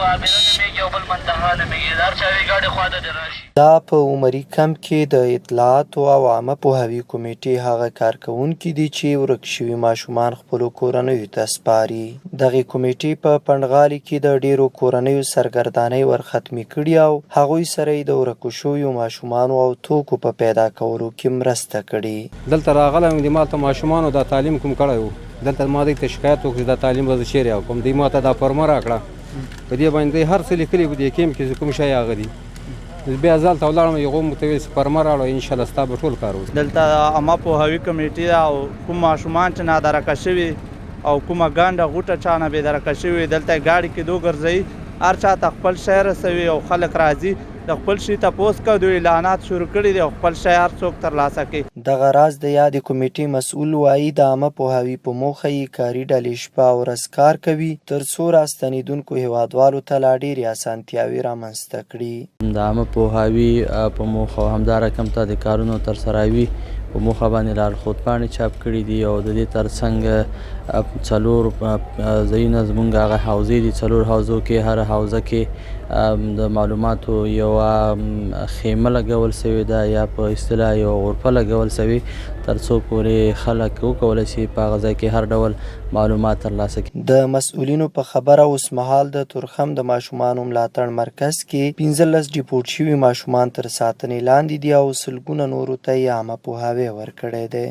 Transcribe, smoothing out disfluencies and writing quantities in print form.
عامره نومېږي او بل منتهی نومېږي. د هر چا یوې ګاډۍ خوا ته دې راشي. دا په عمري کمپ کې د اطلاعاتو او عامه پوهاوي کمیټې هغه کارکوونکي دي چې ورک شوي ماشومان خپلو کورنیو ته سپاري. دغې کمیټې په پنډغالي کې د ډېرو کورنیو سرګردانۍ ورختمې کړي او هغوی سره یې د ورکو شویو ماشومانو او توکو په پیدا کولو کې مرسته کړې. دلته راغلی یم، د ما ته ماشومانو دا تعلیم کوم کړی و، دلته ما دوی ته شکایت وکړ چې دا تعلیم به زه چیرې کوم. دوی ما ته دا فرمه راکړه، په دې باندې دوی هر څه لیکلي په دې کیمپ کې چې کوم شی هغه دي. بیا زه هلته ولاړم، هغو موږ ته ویل چې فرمه راوړه، انشاءالله ستا به ټول کار وکړو. دلته عامه پوهاوي کمیټې ده او کوم ماشومان چې نادرکه شوي او کومه ګنډه غوټه چا نه بېدرکه شوي دلته یې ګاډي کې وګرځوي، هر چا ته خپل شی رسوي او خلک راځي د خپل شي تپوس کوي. دوی اعلانات شروع کړي دي او خپل شی هر څوک ترلاسه کوي. دغه راز د یادې کمیټې مسؤل وایي د عامه پوهاوي په موخه یې کاري ډلې شپه او ورځ کار کوي تر څو راستنېدونکو هیوادوالو ته لا ډېرې اسانتیاوې رامنځته کړي. د عامه پوهاوي په موخه همدارقم ته د کارونو ترسروي په موخه باندې لارښود پاڼې چاپ کړي دي او د دې ترڅنګ 4 ځایونه زموږ هغه حوزې دي. 4 حوزو کې هر حوزه کې د معلوماتو یوه خیمه لګول سوې ده یا په اصطلاح یوه غرفه لګول سوې تر څو پورې خلک وکولی شي په هغه ځای کې هر ډول معلومات ترلاسه کړي. د مسؤلینو په خبره اوس مهال د تورخم د ماشومانو ملاتړ مرکز کې 15 ډیپورټ شوي ماشومان تر ساتنې لاندې دي او سلګونه نورو ته یې عامه پوهاوی ورکړی دی.